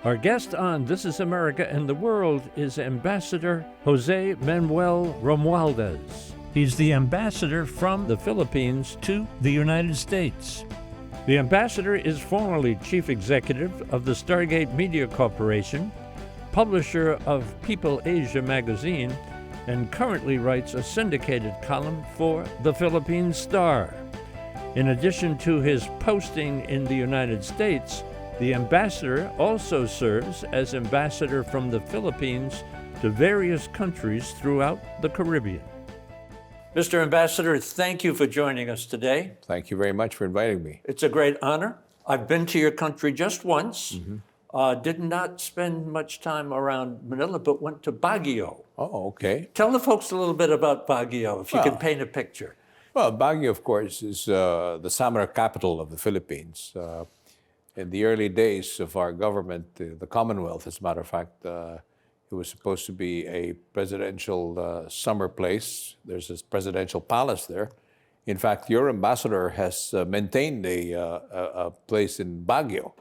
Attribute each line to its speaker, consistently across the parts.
Speaker 1: Our guest on This is America and the World is Ambassador Jose Manuel Romualdez. He's the ambassador from the Philippines to the United States. The ambassador is formerly chief executive of the Stargate Media Corporation, publisher of People Asia magazine, and currently writes a syndicated column for the Philippine Star. In addition to his posting in the United States, the ambassador also serves as ambassador from the Philippines to various countries throughout the Caribbean. Mr. Ambassador, thank you for joining us today.
Speaker 2: Thank you very much for inviting me.
Speaker 1: It's a great honor. I've been to your country just once. Did not spend much time around Manila, but went to Baguio.
Speaker 2: Oh, okay.
Speaker 1: Tell the folks a little bit about Baguio, if you can paint a picture.
Speaker 2: Well, Baguio, of course, is the summer capital of the Philippines. In the early days of our government, the Commonwealth, as a matter of fact, it was supposed to be a presidential summer place. There's this presidential palace there. In fact, your ambassador has maintained a place in Baguio,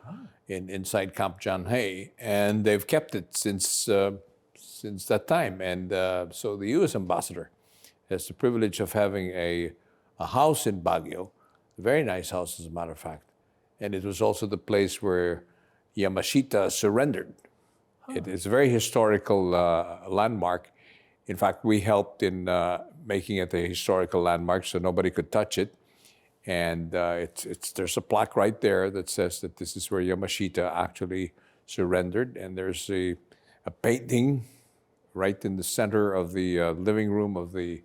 Speaker 2: inside Camp John Hay, and they've kept it since that time. And so the U.S. ambassador has the privilege of having a house in Baguio, a very nice house, as a matter of fact. And it was also the place where Yamashita surrendered. It is a very historical landmark. In fact, we helped in making it a historical landmark so nobody could touch it. And there's a plaque right there that says that this is where Yamashita actually surrendered. And there's a painting right in the center of the living room of the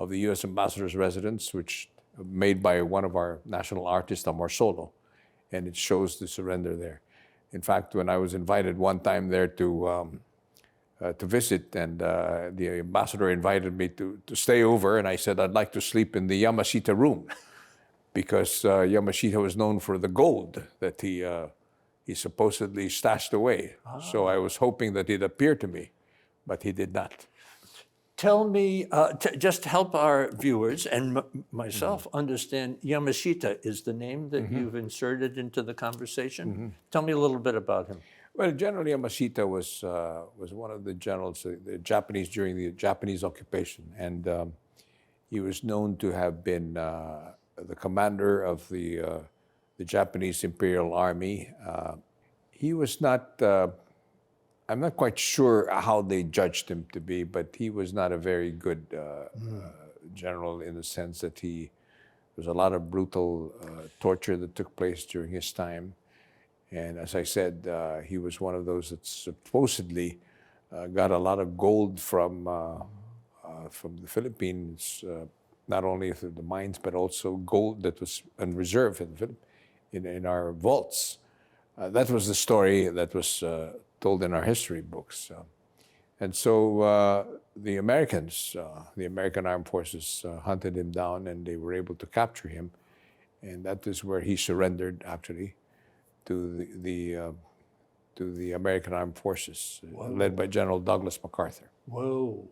Speaker 2: U.S. ambassador's residence, which made by one of our national artists, Amor Solo. And it shows the surrender there. In fact, when I was invited one time there to visit, and the ambassador invited me to stay over, and I said I'd like to sleep in the Yamashita room, because Yamashita was known for the gold that he supposedly stashed away. So I was hoping that he'd appear to me, but he did not.
Speaker 1: Tell me, just help our viewers and myself understand, Yamashita is the name that you've inserted into the conversation. Tell me a little bit about him.
Speaker 2: Well, General Yamashita was one of the generals, the Japanese during the Japanese occupation, and he was known to have been the commander of the Japanese Imperial Army. He was not. I'm not quite sure how they judged him to be, but he was not a very good general, in the sense that there was a lot of brutal torture that took place during his time. And as I said, he was one of those that supposedly got a lot of gold from the Philippines, not only through the mines, but also gold that was in reserve in our vaults. That was the story that was told in our history books. And so the Americans, the American Armed Forces hunted him down, and they were able to capture him. And that is where he surrendered, actually, to the American Armed Forces, led by General Douglas MacArthur.
Speaker 1: Whoa.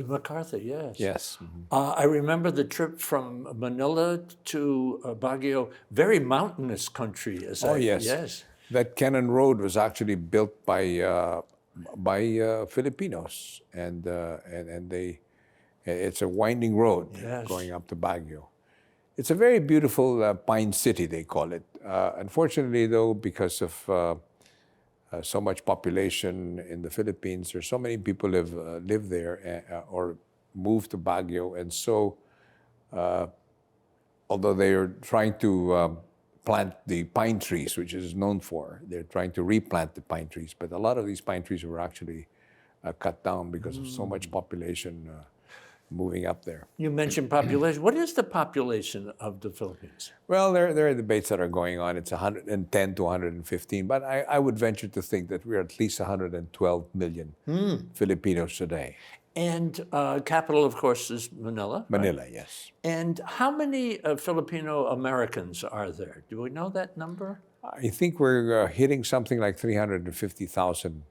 Speaker 1: MacArthur, yes.
Speaker 2: Yes.
Speaker 1: I remember the trip from Manila to Baguio, very mountainous country.
Speaker 2: Yes.
Speaker 1: Yes.
Speaker 2: That Cannon Road was actually built by Filipinos, and it's a winding road going up to Baguio. It's a very beautiful pine city, they call it. Unfortunately, though, because of so much population in the Philippines, there's so many people have lived there or moved to Baguio, and so although they are trying to plant the pine trees, which is known for. They're trying to replant the pine trees, but a lot of these pine trees were actually cut down because of so much population moving up there.
Speaker 1: You mentioned population. What is the population of the Philippines?
Speaker 2: Well, there are debates that are going on. It's 110 to 115, but I would venture to think that we're at least 112 million Filipinos today.
Speaker 1: And capital, of course, is Manila.
Speaker 2: Manila,
Speaker 1: right?
Speaker 2: yes.
Speaker 1: And how many Filipino Americans are there? Do we know that number?
Speaker 2: I think we're hitting something like 350,000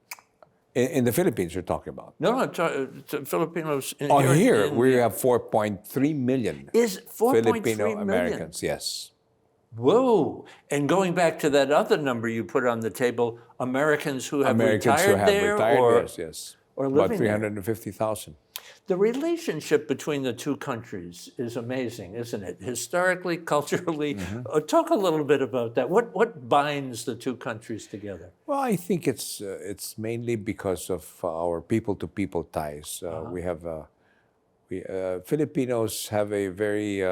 Speaker 2: in the Philippines. You're talking about?
Speaker 1: No, Filipinos.
Speaker 2: Here we have 4.3 million.
Speaker 1: Is 4.3
Speaker 2: Filipino
Speaker 1: million?
Speaker 2: Americans? Yes.
Speaker 1: Whoa. And going back to that other number you put on the table, Americans who have
Speaker 2: Americans who
Speaker 1: retired
Speaker 2: have
Speaker 1: there
Speaker 2: retired,
Speaker 1: or,
Speaker 2: yes.
Speaker 1: or
Speaker 2: About
Speaker 1: living there.
Speaker 2: 350,000.
Speaker 1: The relationship between the two countries is amazing, isn't it? Historically, culturally. Talk a little bit about that. What binds the two countries together?
Speaker 2: Well, I think it's mainly because of our people-to-people ties. Filipinos have a very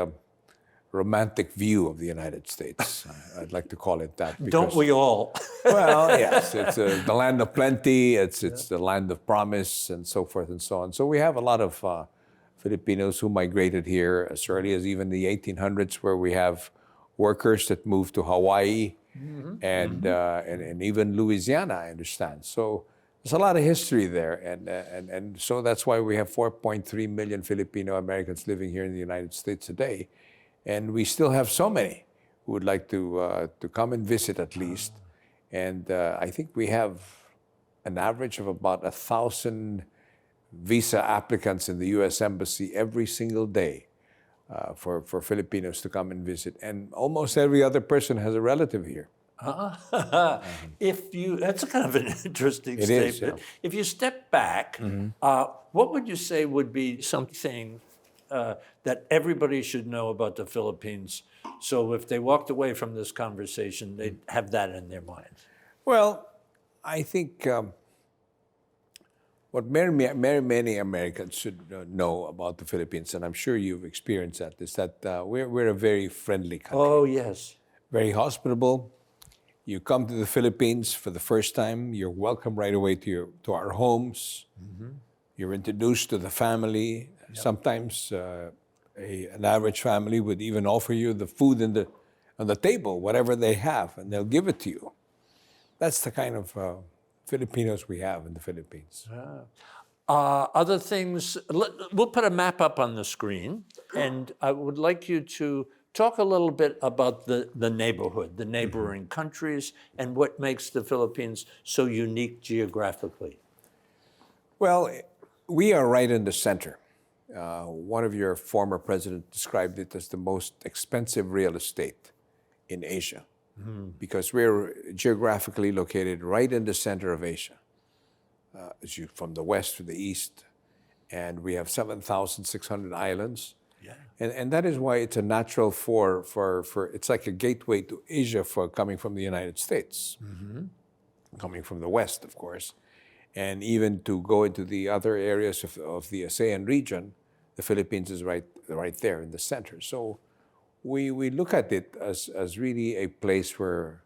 Speaker 2: romantic view of the United States. I'd like to call it that.
Speaker 1: Don't we all?
Speaker 2: Well, yes, it's the land of plenty. It's the land of promise, and so forth and so on. So we have a lot of Filipinos who migrated here as early as even the 1800s, where we have workers that moved to Hawaii and even Louisiana, I understand. So there's a lot of history there, and so that's why we have 4.3 million Filipino Americans living here in the United States today, and we still have so many who would like to come and visit at least. And I think we have an average of about 1,000 visa applicants in the U.S. Embassy every single day for Filipinos to come and visit, and almost every other person has a relative here.
Speaker 1: That's a kind of an interesting
Speaker 2: It is,
Speaker 1: statement.
Speaker 2: yeah.
Speaker 1: If you step back, what would you say would be something that everybody should know about the Philippines? So if they walked away from this conversation, they'd have that in their minds.
Speaker 2: Well, I think what many Americans should know about the Philippines, and I'm sure you've experienced that, is that we're a very friendly country.
Speaker 1: Oh, yes.
Speaker 2: Very hospitable. You come to the Philippines for the first time, you're welcome right away to our homes. You're introduced to the family. Sometimes an average family would even offer you the food on the table, whatever they have, and they'll give it to you. That's the kind of Filipinos we have in the Philippines.
Speaker 1: Other things, we'll put a map up on the screen, and I would like you to talk a little bit about the neighborhood, the neighboring countries, and what makes the Philippines so unique geographically.
Speaker 2: Well, we are right in the center. One of your former presidents described it as the most expensive real estate in Asia, because we're geographically located right in the center of Asia, from the west to the east, and we have 7,600 islands.
Speaker 1: Yeah.
Speaker 2: And that is why it's a natural it's like a gateway to Asia for coming from the United States, coming from the West, of course, and even to go into the other areas of the ASEAN region. The Philippines is right there in the center. So we look at it as really a place where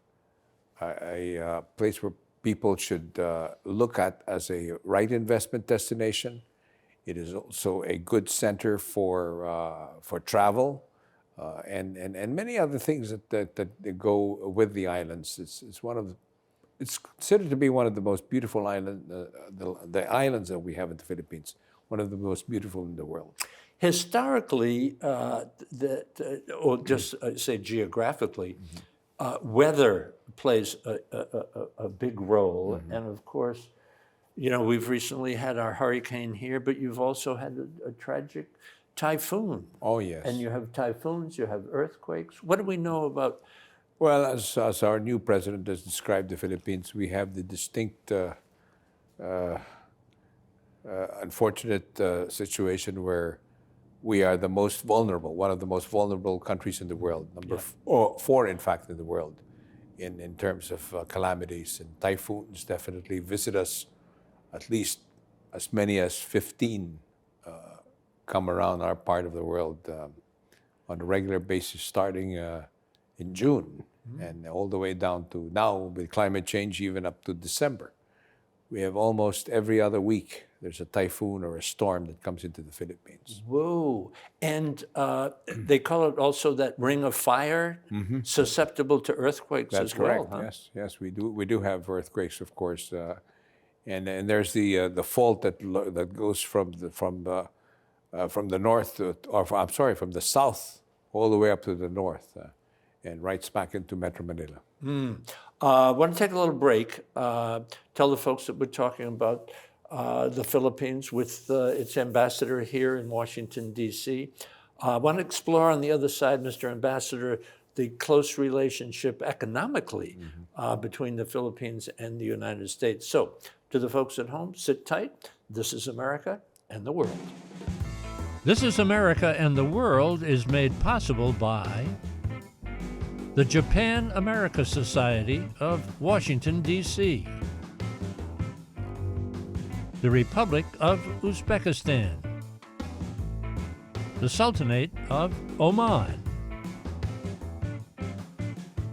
Speaker 2: people should look at as a right investment destination. It is also a good center for travel and many other things that go with the islands. It's considered to be one of the most beautiful the islands that we have in the Philippines, one of the most beautiful in the world.
Speaker 1: Historically, or just say geographically, weather plays a big role, and of course, we've recently had our hurricane here, but you've also had a tragic typhoon.
Speaker 2: Oh, yes.
Speaker 1: And you have typhoons, you have earthquakes. What do we know about?
Speaker 2: Well, as our new president has described the Philippines, we have the distinct, unfortunate situation where we are the most vulnerable, one of the most vulnerable countries in the world, four, in fact, in the world, in terms of calamities. And typhoons definitely visit us. At least as many as 15 come around our part of the world on a regular basis, starting in June and all the way down to now with climate change, even up to December. We have almost every other week there's a typhoon or a storm that comes into the Philippines.
Speaker 1: Whoa. And they call it also that ring of fire, susceptible to earthquakes
Speaker 2: That's
Speaker 1: as well.
Speaker 2: correct.
Speaker 1: Huh?
Speaker 2: Yes, we do have earthquakes, of course. And there's the fault that goes from the north from the south all the way up to the north, and right smack into Metro Manila.
Speaker 1: I want to take a little break. Tell the folks that we're talking about the Philippines with its ambassador here in Washington, D.C. I want to explore on the other side, Mr. Ambassador, the close relationship economically between the Philippines and the United States. So, to the folks at home, sit tight. This is America and the World. This is America and the World is made possible by the Japan-America Society of Washington, D.C., the Republic of Uzbekistan, the Sultanate of Oman,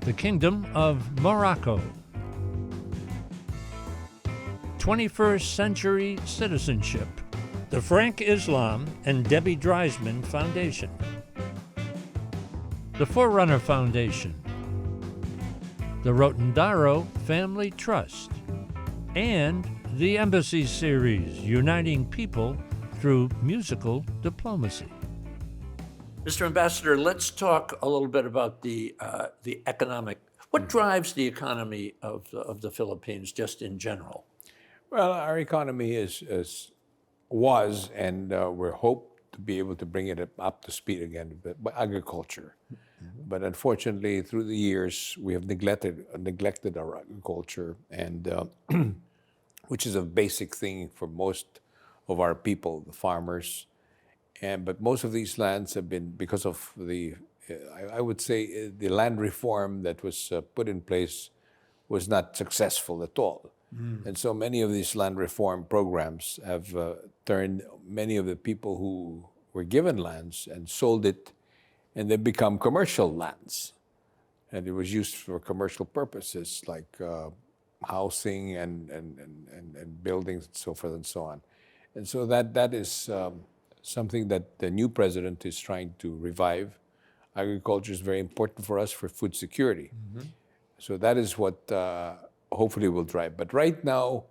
Speaker 1: the Kingdom of Morocco, 21st Century Citizenship, the Frank Islam and Debbie Dreisman Foundation, the Forerunner Foundation, the Rotondaro Family Trust, and the Embassy Series, uniting people through musical diplomacy. Mr. Ambassador, let's talk a little bit about the economic. What drives the economy of the Philippines, just in general?
Speaker 2: Well, our economy was, and we're hope to be able to bring it up to speed again, by agriculture. But unfortunately, through the years, we have neglected our agriculture, and which is a basic thing for most of our people, the farmers. But most of these lands have been, because of I would say, the land reform that was put in place was not successful at all. And so many of these land reform programs have turned many of the people who were given lands and sold it, and they become commercial lands. And it was used for commercial purposes like housing and buildings and so forth and so on. And so that is something that the new president is trying to revive. Agriculture is very important for us for food security. So that is what hopefully will drive. But right now,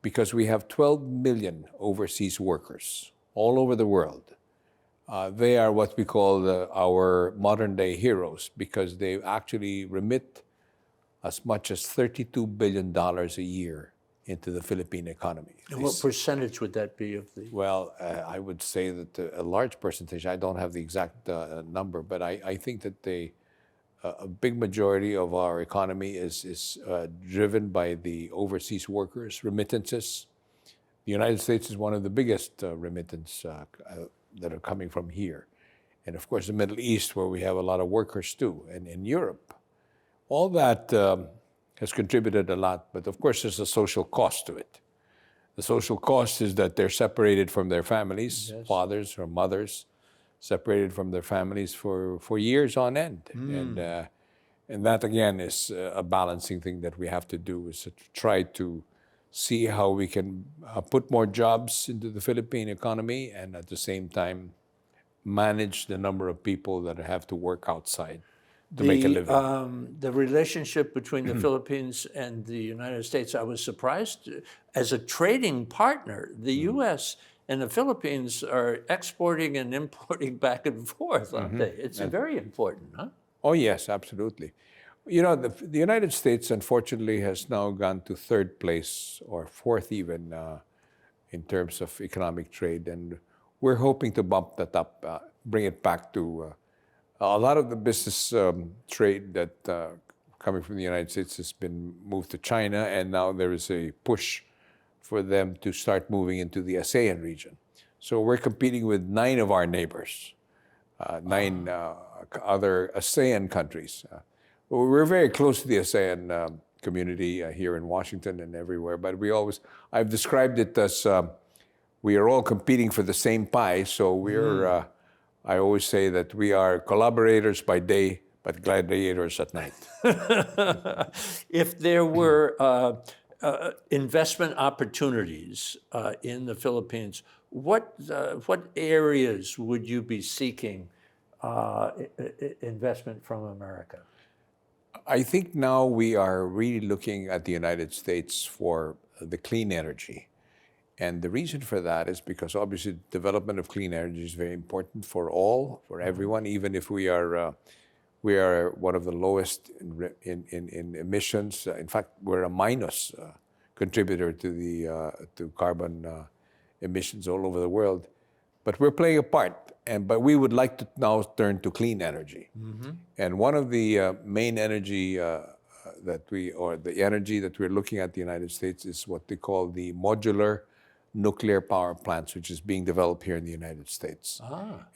Speaker 2: because we have 12 million overseas workers all over the world, they are what we call our modern day heroes, because they actually remit as much as $32 billion a year into the Philippine economy.
Speaker 1: And what percentage would that be of the?
Speaker 2: Well, I would say that a large percentage, I don't have the exact number, but I think that a big majority of our economy is driven by the overseas workers, remittances. The United States is one of the biggest remittance that are coming from here. And of course, the Middle East, where we have a lot of workers too, and in Europe. All that has contributed a lot, but of course, there's a social cost to it. The social cost is that they're separated from their families, fathers or mothers, separated from their families for years on end. And that, again, is a balancing thing that we have to do, is to try to see how we can put more jobs into the Philippine economy and at the same time manage the number of people that have to work outside to make a living.
Speaker 1: The relationship between the Philippines and the United States, I was surprised. As a trading partner, the U.S. and the Philippines are exporting and importing back and forth, aren't they? It's very important, huh?
Speaker 2: Oh, yes, absolutely. You know, the United States, unfortunately, has now gone to third place, or fourth even, in terms of economic trade. And we're hoping to bump that up, bring it back to a lot of the business trade that coming from the United States has been moved to China, and now there is a push for them to start moving into the ASEAN region. So we're competing with 9 of our neighbors, 9 other ASEAN countries. We're very close to the ASEAN community here in Washington and everywhere, but I've described it as we are all competing for the same pie, so we're, I always say that we are collaborators by day, but gladiators at night.
Speaker 1: If there were investment opportunities in the Philippines, what areas would you be seeking investment from America?
Speaker 2: I think now we are really looking at the United States for the clean energy. And the reason for that is because obviously development of clean energy is very important for everyone, even if we are one of the lowest in emissions. In fact, we're a minus contributor to carbon emissions all over the world. but we're playing a part. But we would like to now turn to clean energy. And one of the main energy the energy that we're looking at the United States is what they call the modular nuclear power plants, which is being developed here in the United States.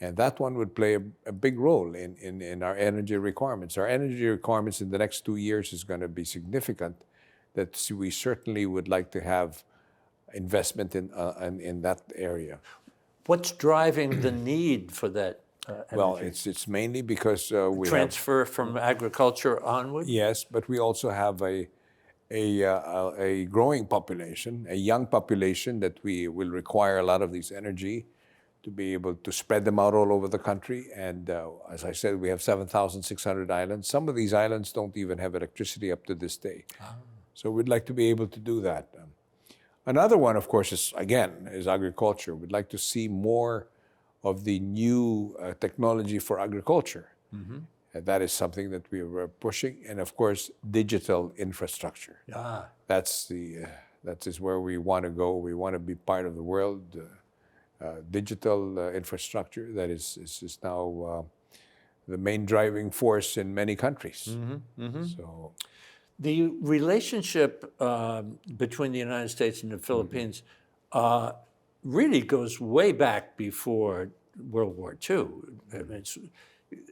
Speaker 2: And that one would play a big role in our energy requirements. Our energy requirements in the next 2 years is going to be significant, that we certainly would like to have investment in that area.
Speaker 1: What's driving the need for that energy?
Speaker 2: Well, it's mainly because we
Speaker 1: transfer from agriculture onward?
Speaker 2: Yes, but we also have a growing population, a young population that we will require a lot of this energy to be able to spread them out all over the country. And as I said, we have 7,600 islands. Some of these islands don't even have electricity up to this day. So we'd like to be able to do that. Another one, of course, is agriculture. We'd like to see more of the new technology for agriculture. And that is something that we were pushing. And of course, digital infrastructure. That is where we want to go. We want to be part of the world. Digital infrastructure that is now the main driving force in many countries. So,
Speaker 1: the relationship between the United States and the Philippines really goes way back before World War II. I mean, it's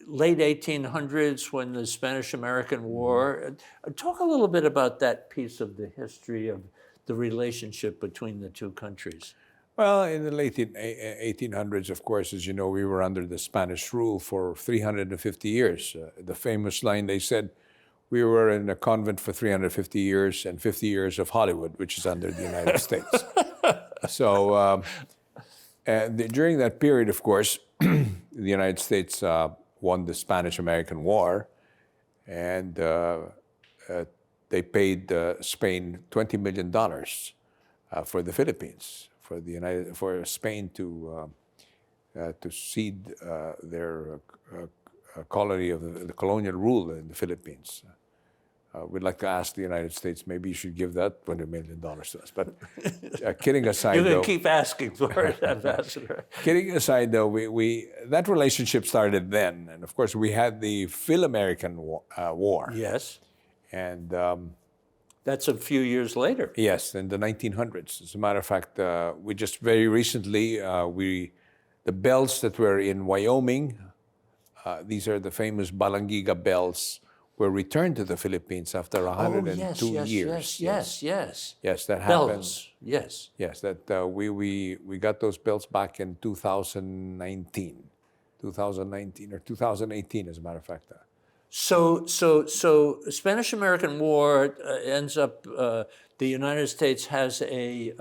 Speaker 1: late 1800s when the Spanish-American War. Talk a little bit about that piece of the history of the relationship between the two countries.
Speaker 2: Well, in the late 1800s, of course, as you know, we were under the Spanish rule for 350 years. The famous line they said, we were in a convent for 350 years and 50 years of Hollywood, which is under the United States. So during that period, of course, the United States won the Spanish-American War, and they paid Spain $20 million for the Philippines, for Spain to cede their colony of the colonial rule in the Philippines. We'd like to ask the United States, maybe you should give that $20 million to us. But kidding aside,
Speaker 1: you're going to keep asking for it, Ambassador.
Speaker 2: Kidding aside, though, that relationship started then, and of course we had the Phil-American War.
Speaker 1: Yes.
Speaker 2: And
Speaker 1: that's a few years later.
Speaker 2: Yes, in the 1900s. As a matter of fact, we just very recently the bells that were in Wyoming. These are the famous Balangiga bells. Were returned to the Philippines after 102 years.
Speaker 1: Yes,
Speaker 2: that happened.
Speaker 1: Bells. Yes.
Speaker 2: Yes, that we got those bells back in 2019 or 2018, as a matter of fact.
Speaker 1: So Spanish-American War ends up. The United States has a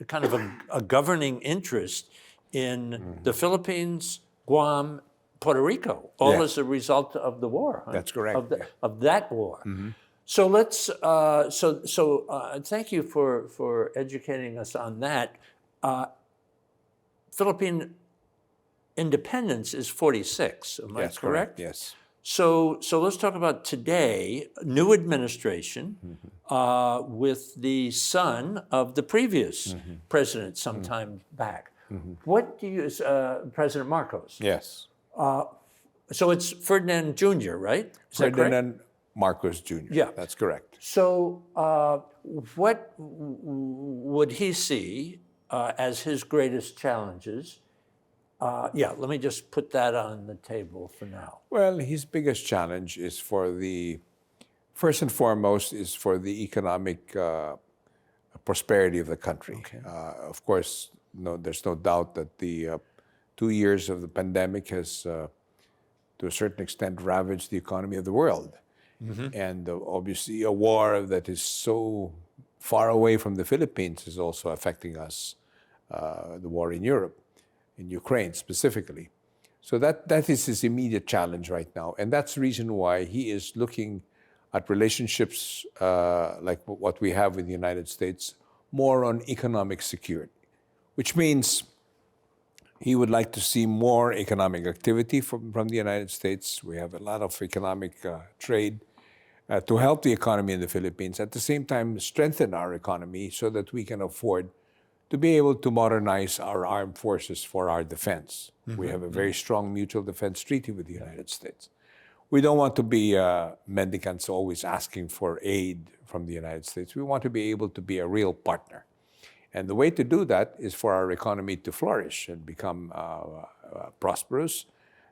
Speaker 1: kind of a governing interest in the Philippines, Guam, Puerto Rico, all as a result of the war.
Speaker 2: That's correct.
Speaker 1: Of that war. So let's. Thank you for educating us on that. Philippine independence is 46. Am I correct?
Speaker 2: Yes.
Speaker 1: So let's talk about today. New administration with the son of the previous president sometime back. What do you, President Marcos?
Speaker 2: Yes.
Speaker 1: So it's Ferdinand Jr., right? Is
Speaker 2: Ferdinand Marcos Jr.
Speaker 1: Yeah.
Speaker 2: That's correct.
Speaker 1: So what would he see as his greatest challenges? Let me just put that on the table for now.
Speaker 2: Well, his biggest challenge is first and foremost, is for the economic prosperity of the country.
Speaker 1: Okay.
Speaker 2: Of course, there's no doubt that the 2 years of the pandemic has, to a certain extent, ravaged the economy of the world. And obviously, a war that is so far away from the Philippines is also affecting us, the war in Europe, in Ukraine specifically. So that is his immediate challenge right now. And that's the reason why he is looking at relationships like what we have with the United States, more on economic security, which means he would like to see more economic activity from the United States. We have a lot of economic trade to help the economy in the Philippines. At the same time, strengthen our economy so that we can afford to be able to modernize our armed forces for our defense. We have a very strong mutual defense treaty with the United States. We don't want to be mendicants always asking for aid from the United States. We want to be able to be a real partner. And the way to do that is for our economy to flourish and become prosperous,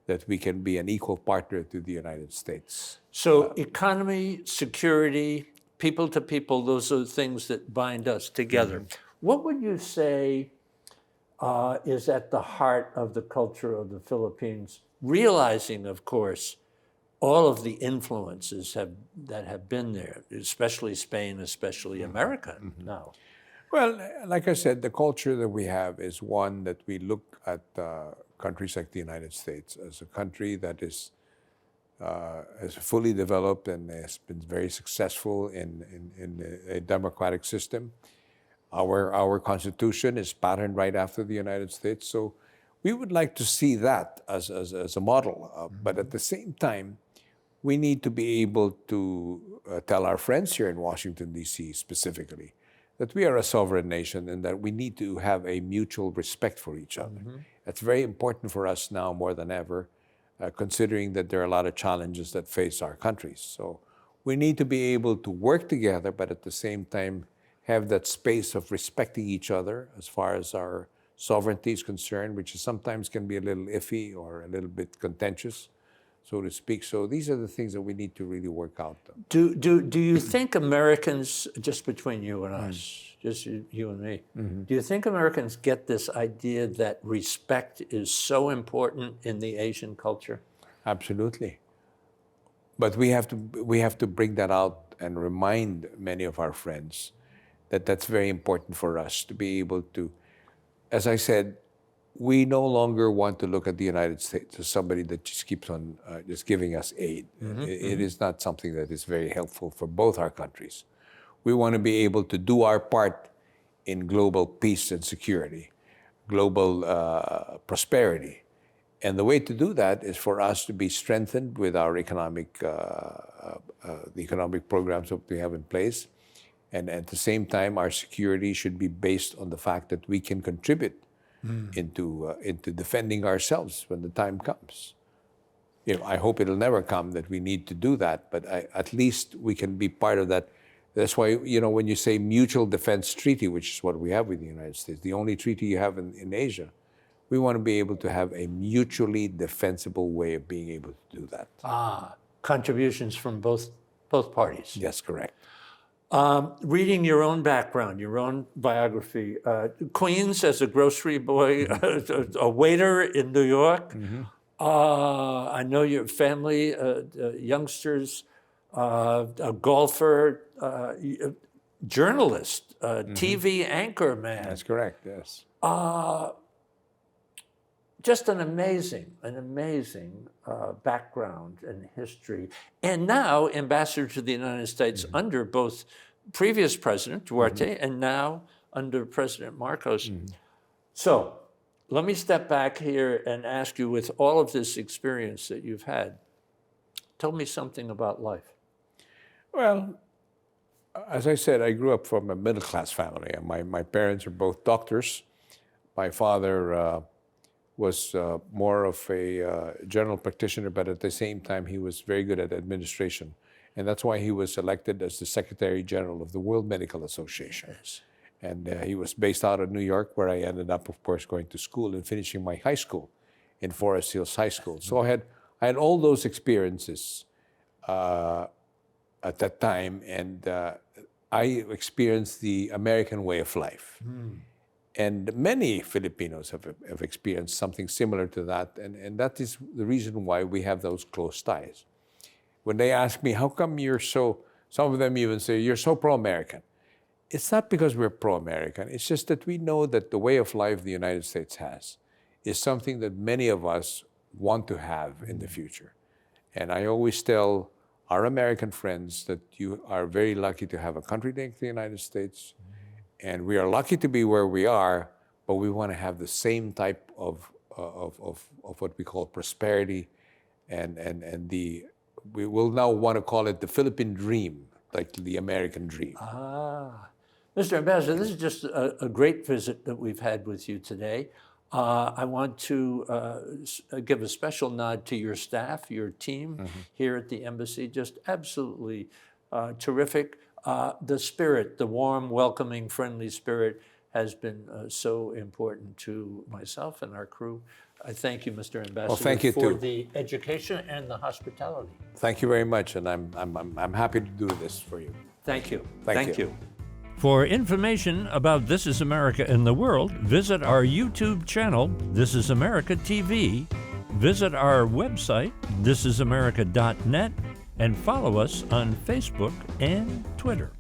Speaker 2: that we can be an equal partner to the United States.
Speaker 1: So economy, security, people to people, those are the things that bind us together. What would you say is at the heart of the culture of the Philippines, realizing, of course, all of the influences that have been there, especially Spain, especially America now?
Speaker 2: Well, like I said, the culture that we have is one that we look at countries like the United States as a country that is fully developed and has been very successful in a democratic system. Our Constitution is patterned right after the United States, so we would like to see that as a model. But at the same time, we need to be able to tell our friends here in Washington, D.C. specifically, that we are a sovereign nation and that we need to have a mutual respect for each other. That's very important for us now more than ever, considering that there are a lot of challenges that face our countries. So we need to be able to work together, but at the same time have that space of respecting each other as far as our sovereignty is concerned, which is sometimes can be a little iffy or a little bit contentious, so to speak. So these are the things that we need to really work out.
Speaker 1: Do you think Americans, just between you and us, just you and me, do you think Americans get this idea that respect is so important in the Asian culture?
Speaker 2: Absolutely. But we have to bring that out and remind many of our friends that that's very important for us to be able to, as I said, we no longer want to look at the United States as somebody that just keeps on just giving us aid. It is not something that is very helpful for both our countries. We want to be able to do our part in global peace and security, global prosperity. And the way to do that is for us to be strengthened with our the economic programs that we have in place. And at the same time, our security should be based on the fact that we can contribute into defending ourselves when the time comes. I hope it'll never come that we need to do that, but at least we can be part of that. That's why, when you say mutual defense treaty, which is what we have with the United States, the only treaty you have in Asia, we want to be able to have a mutually defensible way of being able to do that.
Speaker 1: Contributions from both parties.
Speaker 2: Yes, correct.
Speaker 1: Reading your own background, your own biography, Queens as a grocery boy, a waiter in New York. I know your family, youngsters, a golfer, journalist, TV anchor man.
Speaker 2: That's correct, yes.
Speaker 1: Just an amazing background and history. And now ambassador to the United States under both previous President Duarte and now under President Marcos. So let me step back here and ask you, with all of this experience that you've had, tell me something about life.
Speaker 2: Well, as I said, I grew up from a middle-class family. My parents are both doctors. My father was more of a general practitioner, but at the same time, he was very good at administration. And that's why he was elected as the Secretary General of the World Medical Association.
Speaker 1: Yes.
Speaker 2: And he was based out of New York, where I ended up, of course, going to school and finishing my high school in Forest Hills High School. So I had all those experiences at that time, and I experienced the American way of life. And many Filipinos have experienced something similar to that, and that is the reason why we have those close ties. When they ask me, how come some of them even say, you're so pro-American. It's not because we're pro-American, it's just that we know that the way of life the United States has is something that many of us want to have in the future. And I always tell our American friends that you are very lucky to have a country like the United States. And we are lucky to be where we are, but we want to have the same type of what we call prosperity, and we will now want to call it the Philippine dream, like the American dream.
Speaker 1: Mr. Mr. Ambassador, this is just a great visit that we've had with you today. I want to give a special nod to your staff, your team here at the embassy, just absolutely terrific. The spirit, the warm, welcoming, friendly spirit has been so important to myself and our crew. I thank you, Mr. Ambassador,
Speaker 2: Well, thank you
Speaker 1: for
Speaker 2: too.
Speaker 1: the education and the hospitality.
Speaker 2: Thank you very much, and I'm happy to do this for you.
Speaker 1: Thank you.
Speaker 2: Thank you.
Speaker 1: For information about This Is America and the World, visit our YouTube channel, This Is America TV, visit our website, thisisamerica.net, and follow us on Facebook and Twitter.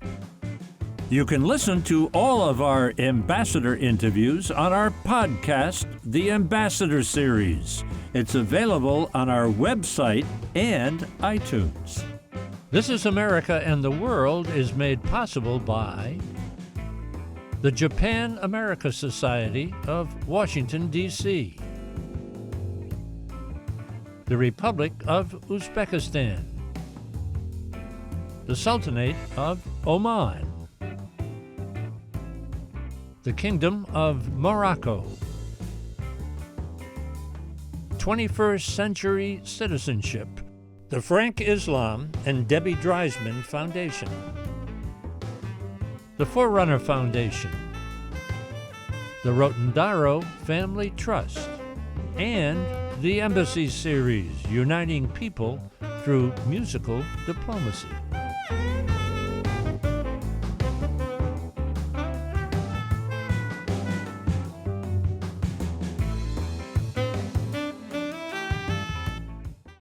Speaker 1: You can listen to all of our ambassador interviews on our podcast, The Ambassador Series. It's available on our website and iTunes. This Is America and the World is made possible by the Japan-America Society of Washington, D.C., the Republic of Uzbekistan, the Sultanate of Oman, the Kingdom of Morocco, 21st Century Citizenship, the Frank Islam and Debbie Dreisman Foundation, the Forerunner Foundation, the Rotondaro Family Trust, and the Embassy Series, uniting people through musical diplomacy.